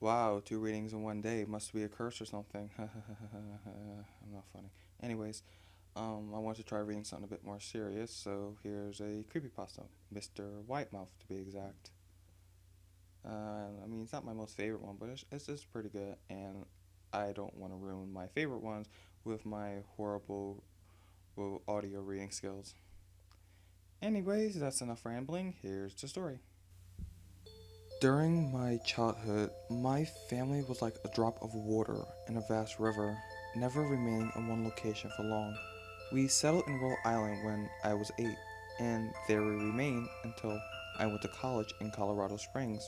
Wow, two readings in one day must be a curse or something. I'm not funny. Anyways, I want to try reading something a bit more serious, so here's a creepypasta. Mr. Whitemouth, to be exact. It's not my most favorite one, but it's just pretty good, and I don't want to ruin my favorite ones with my horrible audio reading skills. Anyways, that's enough rambling. Here's the story. During my childhood, my family was like a drop of water in a vast river, never remaining in one location for long. We settled in Rhode Island when I was 8, and there we remained until I went to college in Colorado Springs.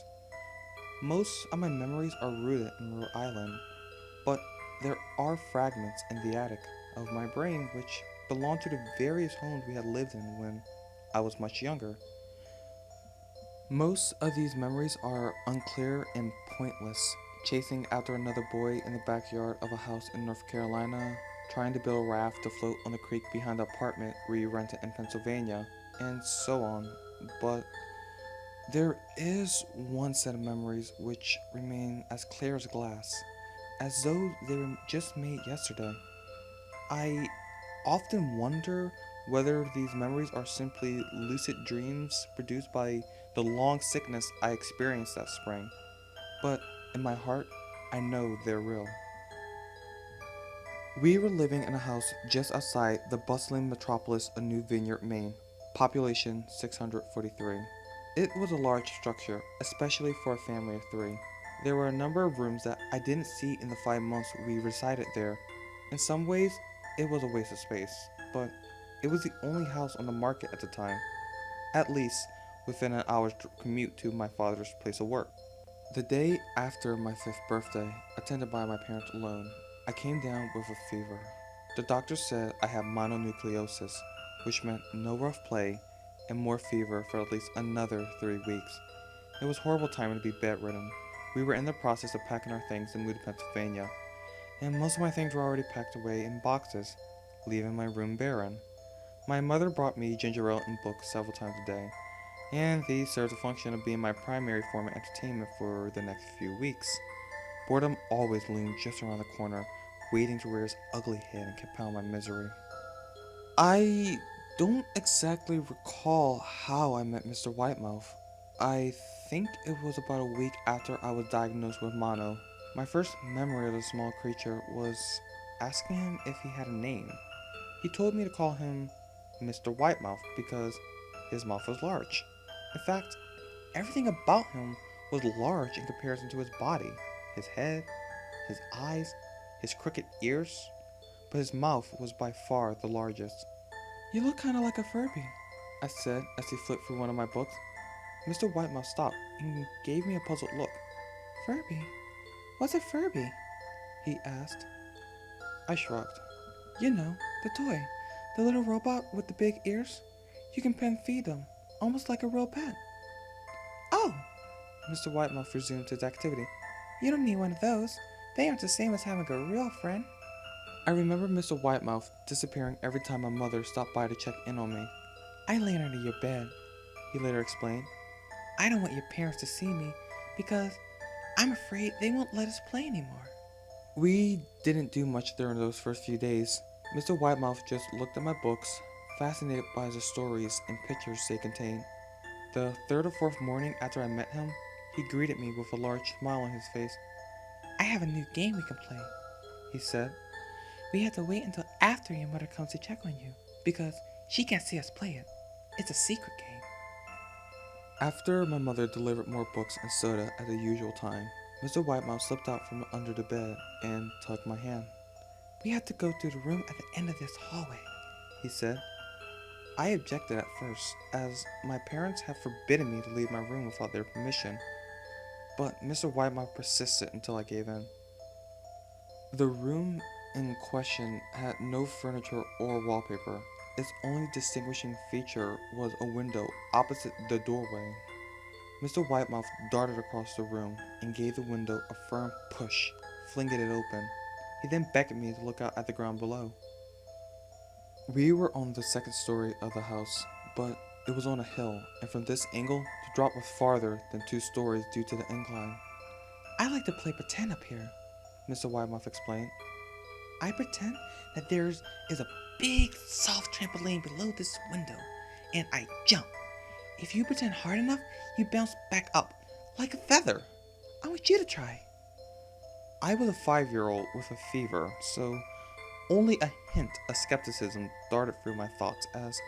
Most of my memories are rooted in Rhode Island, but there are fragments in the attic of my brain which belong to the various homes we had lived in when I was much younger. Most of these memories are unclear and pointless. Chasing after another boy in the backyard of a house in North Carolina, trying to build a raft to float on the creek behind the apartment we rented in Pennsylvania, and so on. But there is one set of memories which remain as clear as glass, as though they were just made yesterday. I often wonder whether these memories are simply lucid dreams produced by the long sickness I experienced that spring, but in my heart, I know they're real. We were living in a house just outside the bustling metropolis of New Vineyard, Maine, population 643. It was a large structure, especially for a family of three. There were a number of rooms that I didn't see in the 5 months we resided there. In some ways, it was a waste of space, but it was the only house on the market at the time, at least within an hour's commute to my father's place of work. The day after my fifth birthday, attended by my parents alone, I came down with a fever. The doctor said I had mononucleosis, which meant no rough play and more fever for at least another 3 weeks. It was horrible timing to be bedridden. We were in the process of packing our things and moved to Pennsylvania, and most of my things were already packed away in boxes, leaving my room barren. My mother brought me ginger ale and books several times a day, and these served the function of being my primary form of entertainment for the next few weeks. Boredom always loomed just around the corner, waiting to rear its ugly head and compound my misery. I don't exactly recall how I met Mr. Whitemouth. I think it was about a week after I was diagnosed with mono. My first memory of the small creature was asking him if he had a name. He told me to call him Mr. Whitemouth because his mouth was large. In fact, everything about him was large in comparison to his body, his head, his eyes, his crooked ears, but his mouth was by far the largest. "You look kinda like a Furby," I said as he flipped through one of my books. Mr. Whitemouth stopped and gave me a puzzled look. "Furby? What's a Furby?" he asked. I shrugged. "You know, the toy. The little robot with the big ears. You can pet and feed them, almost like a real pet." "Oh!" Mr. Whitemouth resumed his activity. "You don't need one of those. They aren't the same as having a real friend." I remember Mr. Whitemouth disappearing every time my mother stopped by to check in on me. "I lay under your bed," he later explained. "I don't want your parents to see me because I'm afraid they won't let us play anymore." We didn't do much during those first few days. Mr. Whitemouth just looked at my books, fascinated by the stories and pictures they contained. The third or fourth morning after I met him, he greeted me with a large smile on his face. "I have a new game we can play," he said. "We have to wait until after your mother comes to check on you, because she can't see us play it. It's a secret game." After my mother delivered more books and soda at the usual time, Mr. Whitemouth slipped out from under the bed and tugged my hand. "We have to go through the room at the end of this hallway," he said. I objected at first, as my parents had forbidden me to leave my room without their permission, but Mr. Whitemouth persisted until I gave in. The room in question had no furniture or wallpaper. Its only distinguishing feature was a window opposite the doorway. Mr. Whitemouth darted across the room and gave the window a firm push, flinging it open. He then beckoned me to look out at the ground below. We were on the second story of the house, but it was on a hill, and from this angle, the drop was farther than 2 stories due to the incline. I like to play pretend up here, Mr. Widemouth explained. I pretend that is a big soft trampoline below this window, and I jump. If you pretend hard enough, you bounce back up like a feather. I want you to try. I was a 5-year-old with a fever, so only a hint of skepticism darted through my thoughts as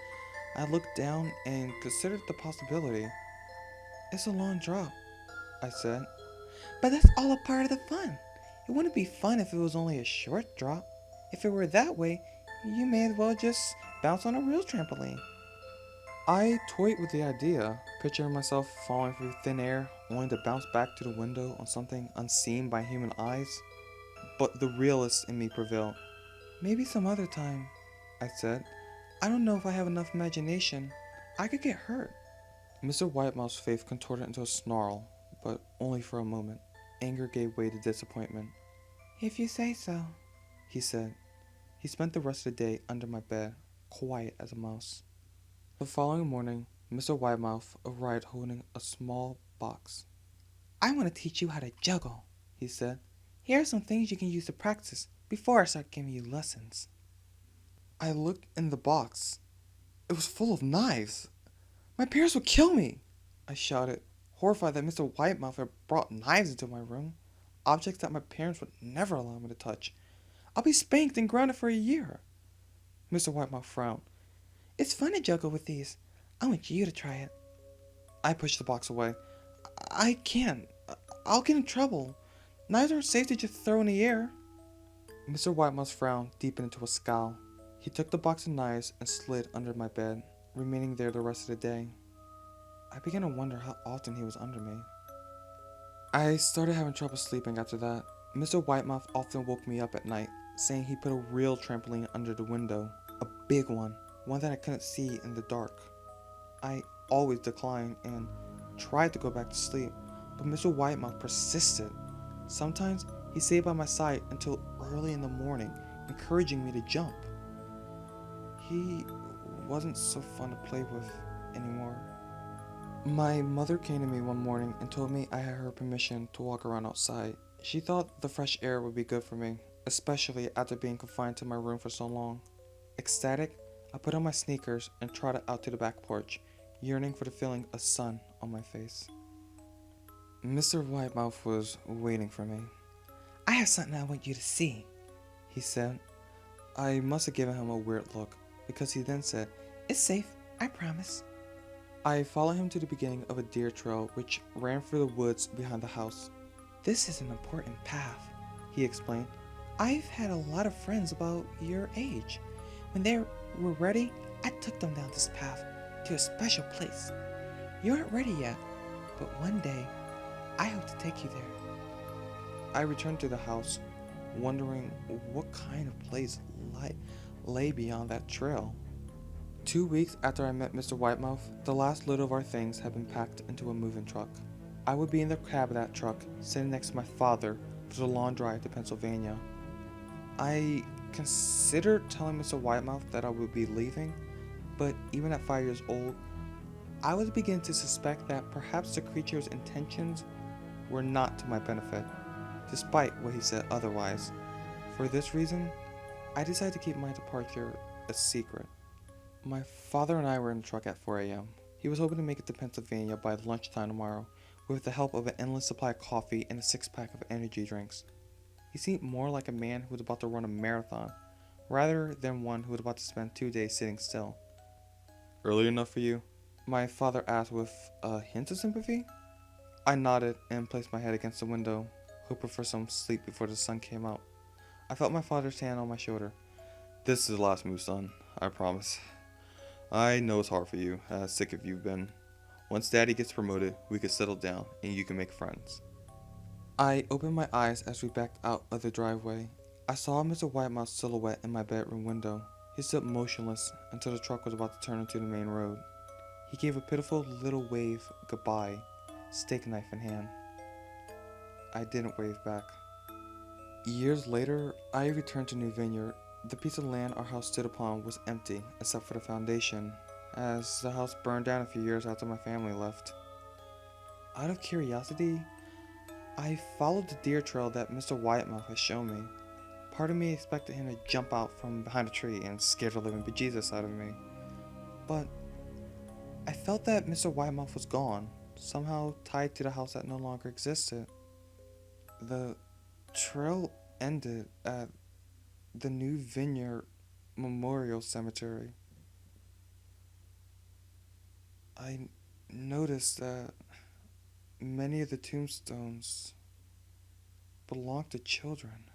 I looked down and considered the possibility. It's a long drop, I said. But that's all a part of the fun. It wouldn't be fun if it was only a short drop. If it were that way, you may as well just bounce on a real trampoline. I toyed with the idea, picturing myself falling through thin air, only to bounce back to the window on something unseen by human eyes. But the realist in me prevailed. Maybe some other time, I said. I don't know if I have enough imagination. I could get hurt. Mr. Whitemouth's face contorted into a snarl, but only for a moment. Anger gave way to disappointment. If you say so, he said. He spent the rest of the day under my bed, quiet as a mouse. The following morning, Mr. Widemouth arrived holding a small box. I want to teach you how to juggle, he said. Here are some things you can use to practice before I start giving you lessons. I looked in the box. It was full of knives. My parents would kill me, I shouted, horrified that Mr. Widemouth had brought knives into my room, objects that my parents would never allow me to touch. I'll be spanked and grounded for a year. Mr. Widemouth frowned. It's fun to juggle with these. I want you to try it. I pushed the box away. I can't. I'll get in trouble. Knives aren't safe to just throw in the air. Mr. Widemouth's frown deepened into a scowl. He took the box of knives and slid under my bed, remaining there the rest of the day. I began to wonder how often he was under me. I started having trouble sleeping after that. Mr. Widemouth often woke me up at night, saying he put a real trampoline under the window, a big one that I couldn't see in the dark. I always declined and tried to go back to sleep, but Mr. Widemouth persisted. Sometimes he stayed by my side until early in the morning, encouraging me to jump. He wasn't so fun to play with anymore. My mother came to me one morning and told me I had her permission to walk around outside. She thought the fresh air would be good for me, especially after being confined to my room for so long. Ecstatic, I put on my sneakers and trotted out to the back porch, yearning for the feeling of sun on my face. Mr. Widemouth was waiting for me. I have something I want you to see, he said. I must have given him a weird look, because he then said, It's safe, I promise. I followed him to the beginning of a deer trail which ran through the woods behind the house. This is an important path, he explained. I've had a lot of friends about your age. When they were ready, I took them down this path to a special place. You aren't ready yet, but one day, I hope to take you there. I returned to the house, wondering what kind of place lay beyond that trail. 2 weeks after I met Mr. Widemouth, the last little of our things had been packed into a moving truck. I would be in the cab of that truck, sitting next to my father for the long drive to Pennsylvania. I considered telling Mr. Widemouth that I would be leaving, but even at 5 years old, I was beginning to suspect that perhaps the creature's intentions were not to my benefit, despite what he said otherwise. For this reason, I decided to keep my departure a secret. My father and I were in the truck at 4 a.m. He was hoping to make it to Pennsylvania by lunchtime tomorrow, with the help of an endless supply of coffee and a 6-pack of energy drinks. He seemed more like a man who was about to run a marathon, rather than one who was about to spend 2 days sitting still. Early enough for you? My father asked with a hint of sympathy. I nodded and placed my head against the window, hoping for some sleep before the sun came out. I felt my father's hand on my shoulder. This is the last move, son, I promise. I know it's hard for you, as sick as you've been. Once Daddy gets promoted, we can settle down and you can make friends. I opened my eyes as we backed out of the driveway. I saw Mr. Widemouth's silhouette in my bedroom window. He stood motionless until the truck was about to turn into the main road. He gave a pitiful little wave goodbye, steak knife in hand. I didn't wave back. Years later, I returned to New Vineyard. The piece of land our house stood upon was empty except for the foundation, as the house burned down a few years after my family left. Out of curiosity, I followed the deer trail that Mr. Widemouth had shown me. Part of me expected him to jump out from behind a tree and scare the living bejesus out of me. But I felt that Mr. Widemouth was gone, somehow tied to the house that no longer existed. The trail ended at the New Vineyard Memorial Cemetery. I noticed that many of the tombstones belonged to children.